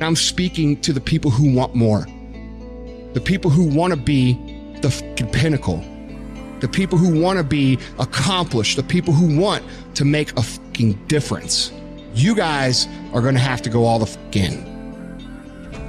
I'm speaking to the people who want more. The people who want to be the fucking pinnacle. The people who want to be accomplished. The people who want to make a fucking difference. You guys are going to have to go all the fuck in.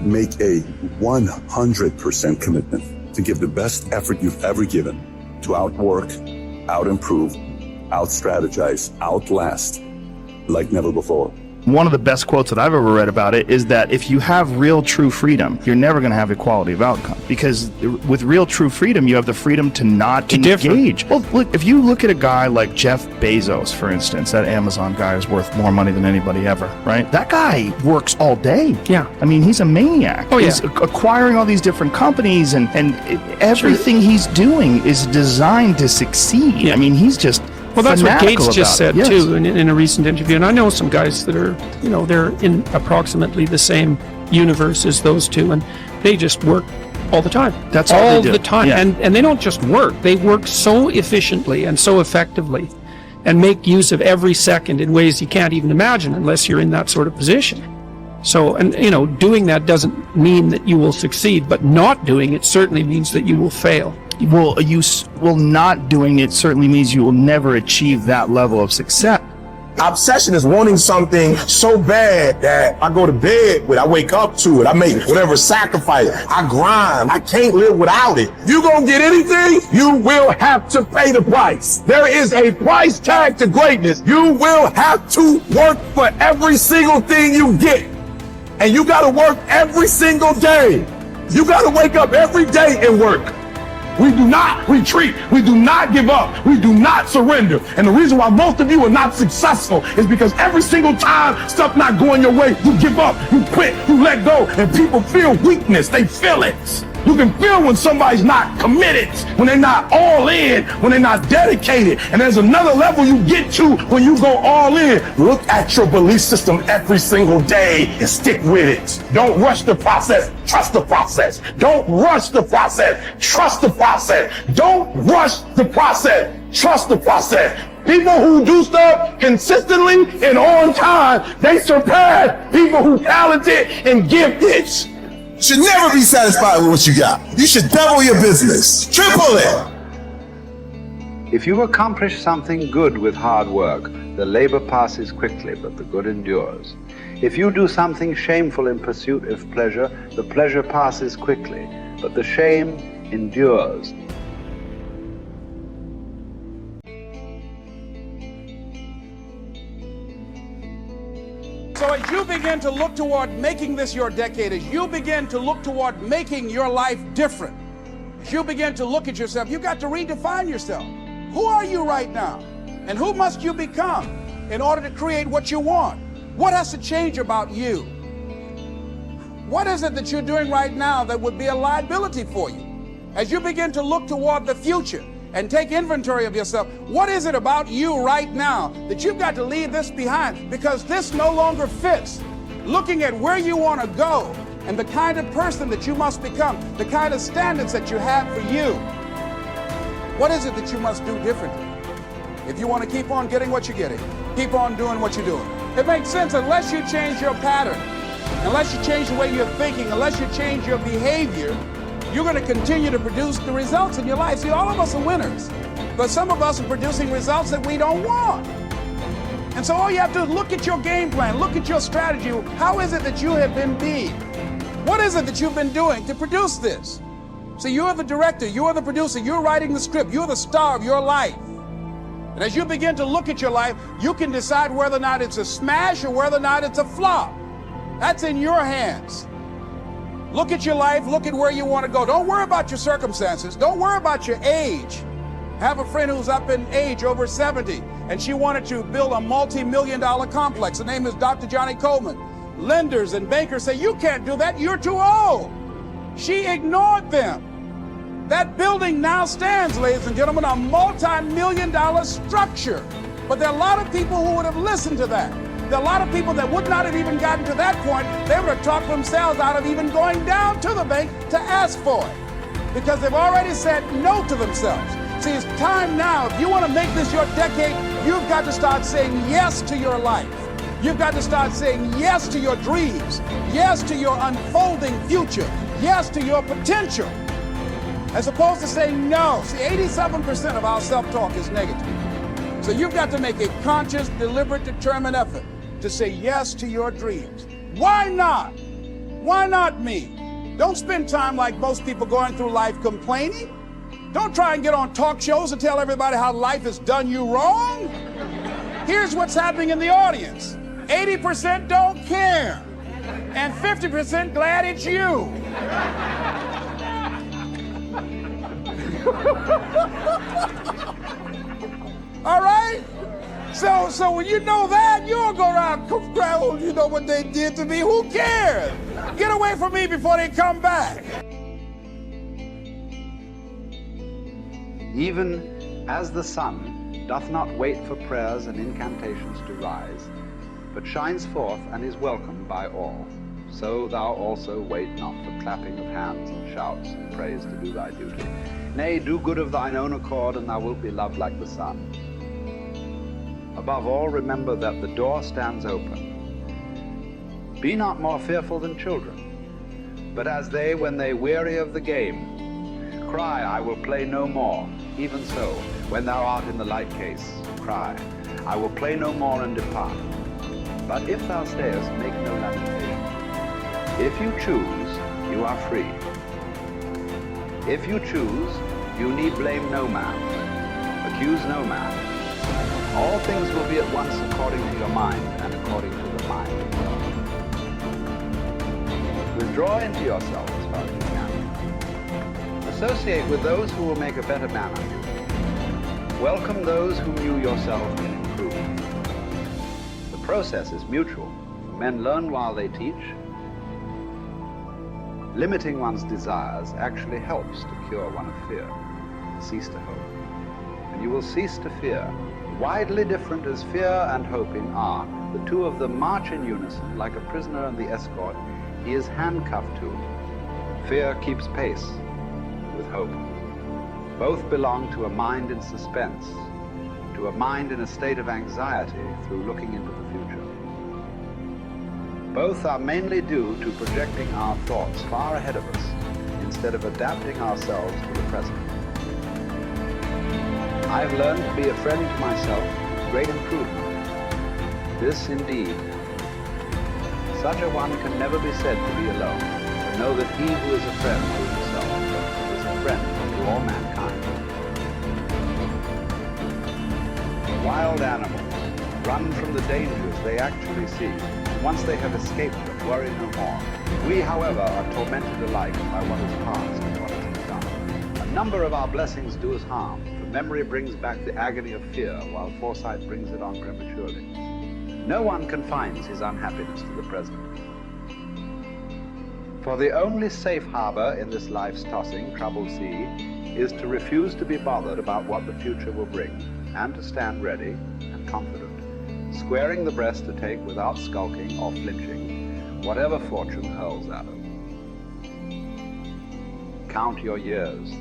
Make a 100% commitment to give the best effort you've ever given to outwork, out-improve, out-strategize, outlast like never before. One of the best quotes that I've ever read about it is that if you have real true freedom, you're never going to have equality of outcome, because with real true freedom, you have the freedom to not engage. Well, look, if you look at a guy like Jeff Bezos, for instance, that Amazon guy is worth more money than anybody ever, right? That guy works all day. Yeah. I mean, he's a maniac. Oh, yeah. He's acquiring all these different companies, and everything he's doing is designed to succeed. Yeah. I mean, he's just... Well, that's what Gates just said, yes, too, in a recent interview. And I know some guys that are, they're in approximately the same universe as those two, and they just work all the time. That's all they do. The time. Yeah. And they don't just work. They work so efficiently and so effectively and make use of every second in ways you can't even imagine unless you're in that sort of position. So, and, doing that doesn't mean that you will succeed, but not doing it certainly means that you will fail. Well, not doing it certainly means you will never achieve that level of success. Obsession is wanting something so bad that I go to bed with, I wake up to it, I make whatever sacrifice, I grind, I can't live without it. You gonna get anything, you will have to pay the price. There is a price tag to greatness. You will have to work for every single thing you get. And you gotta work every single day. You gotta wake up every day and work. We do not retreat. We do not give up. We do not surrender. And the reason why most of you are not successful is because every single time stuff not going your way, you give up, you quit, you let go, and people feel weakness. They feel it. You can feel when somebody's not committed, when they're not all in, when they're not dedicated. And there's another level you get to when you go all in. Look at your belief system every single day and stick with it. Don't rush the process. Trust the process. Don't rush the process. Trust the process. Don't rush the process. Trust the process. People who do stuff consistently and on time, they surpass people who talented and gifted. Should never be satisfied with what you got. You should double your business, triple it. If you accomplish something good with hard work, the labor passes quickly, but the good endures. If you do something shameful in pursuit of pleasure, the pleasure passes quickly, but the shame endures. So as you begin to look toward making this your decade, as you begin to look toward making your life different, as you begin to look at yourself, you've got to redefine yourself. Who are you right now? And who must you become in order to create what you want? What has to change about you? What is it that you're doing right now that would be a liability for you? As you begin to look toward the future and take inventory of yourself, what is it about you right now that you've got to leave this behind because this no longer fits? Looking at where you want to go and the kind of person that you must become, the kind of standards that you have for you. What is it that you must do differently? If you want to keep on getting what you're getting, keep on doing what you're doing. It makes sense unless you change your pattern, unless you change the way you're thinking, unless you change your behavior, you're going to continue to produce the results in your life. See, all of us are winners, but some of us are producing results that we don't want. And so all you have to do is look at your game plan, look at your strategy. How is it that you have been being? What is it that you've been doing to produce this? So you're the director, you're the producer, you're writing the script, you're the star of your life. And as you begin to look at your life, you can decide whether or not it's a smash or whether or not it's a flop. That's in your hands. Look at your life, look at where you want to go. Don't worry about your circumstances. Don't worry about your age. I have a friend who's up in age, over 70, and she wanted to build a multi-million-dollar complex. Her name is Dr. Johnny Coleman. Lenders and bankers say, you can't do that, you're too old. She ignored them. That building now stands, ladies and gentlemen, a multi-million-dollar structure. But there are a lot of people who would have listened to that. There are a lot of people that would not have even gotten to that point. They would have talked themselves out of even going down to the bank to ask for it, because they've already said no to themselves. See, it's time now. If you want to make this your decade, you've got to start saying yes to your life. You've got to start saying yes to your dreams, yes to your unfolding future, yes to your potential, as opposed to saying no. See, 87% of our self-talk is negative. So you've got to make a conscious, deliberate, determined effort to say yes to your dreams. Why not? Why not me? Don't spend time like most people going through life complaining. Don't try and get on talk shows and tell everybody how life has done you wrong. Here's what's happening in the audience. 80% don't care, and 50% glad it's you. All right? So when you know that, you'll go around, oh, you know what they did to me? Who cares? Get away from me before they come back. Even as the sun doth not wait for prayers and incantations to rise, but shines forth and is welcomed by all, so thou also wait not for clapping of hands and shouts and praise to do thy duty. Nay, do good of thine own accord, and thou wilt be loved like the sun. Above all, remember that the door stands open. Be not more fearful than children, but as they, when they weary of the game, cry, I will play no more. Even so, when thou art in the like case, cry, I will play no more, and depart. But if thou stayest, make no lamentation. If you choose, you are free. If you choose, you need blame no man, accuse no man. All things will be at once according to your mind and according to the mind of God. Withdraw into yourself as far as you can. Associate with those who will make a better man of you. Welcome those whom you yourself can improve. The process is mutual. Men learn while they teach. Limiting one's desires actually helps to cure one of fear. Cease to hope, and you will cease to fear. Widely different as fear and hoping are, the two of them march in unison like a prisoner and the escort he is handcuffed to. Fear keeps pace with hope. Both belong to a mind in suspense, to a mind in a state of anxiety through looking into the future. Both are mainly due to projecting our thoughts far ahead of us instead of adapting ourselves to the present. I've learned to be a friend to myself with great improvement. This indeed, such a one can never be said to be alone, but know that he who is a friend to himself is a friend to all mankind. Wild animals run from the dangers they actually see. Once they have escaped them, worry no more. We, however, are tormented alike by what is past and what is to come. A number of our blessings do us harm. Memory brings back the agony of fear, while foresight brings it on prematurely. No one confines his unhappiness to the present. For the only safe harbor in this life's tossing, troubled sea is to refuse to be bothered about what the future will bring, and to stand ready and confident, squaring the breast to take without skulking or flinching whatever fortune hurls at us. Count your years,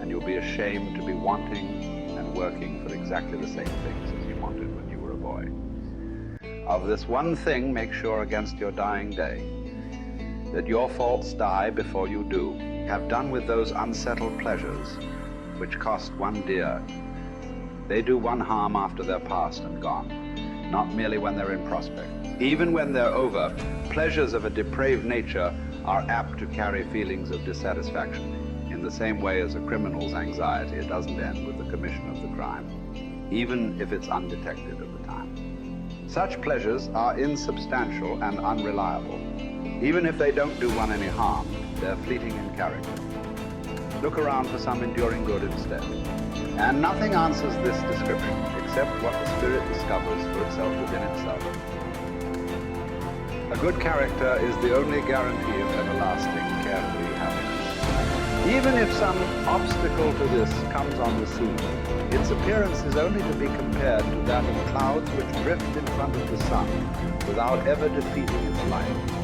and you'll be ashamed to be wanting and working for exactly the same things as you wanted when you were a boy. Of this one thing, make sure against your dying day, that your faults die before you do. Have done with those unsettled pleasures which cost one dear. They do one harm after they're past and gone, not merely when they're in prospect. Even when they're over, pleasures of a depraved nature are apt to carry feelings of dissatisfaction. In the same way as a criminal's anxiety, it doesn't end with the commission of the crime, even if it's undetected at the time. Such pleasures are insubstantial and unreliable. Even if they don't do one any harm, they're fleeting in character. Look around for some enduring good instead. And nothing answers this description except what the spirit discovers for itself within itself. A good character is the only guarantee of everlasting, carefree happiness. Even if some obstacle to this comes on the scene, its appearance is only to be compared to that of clouds which drift in front of the sun without ever defeating its light.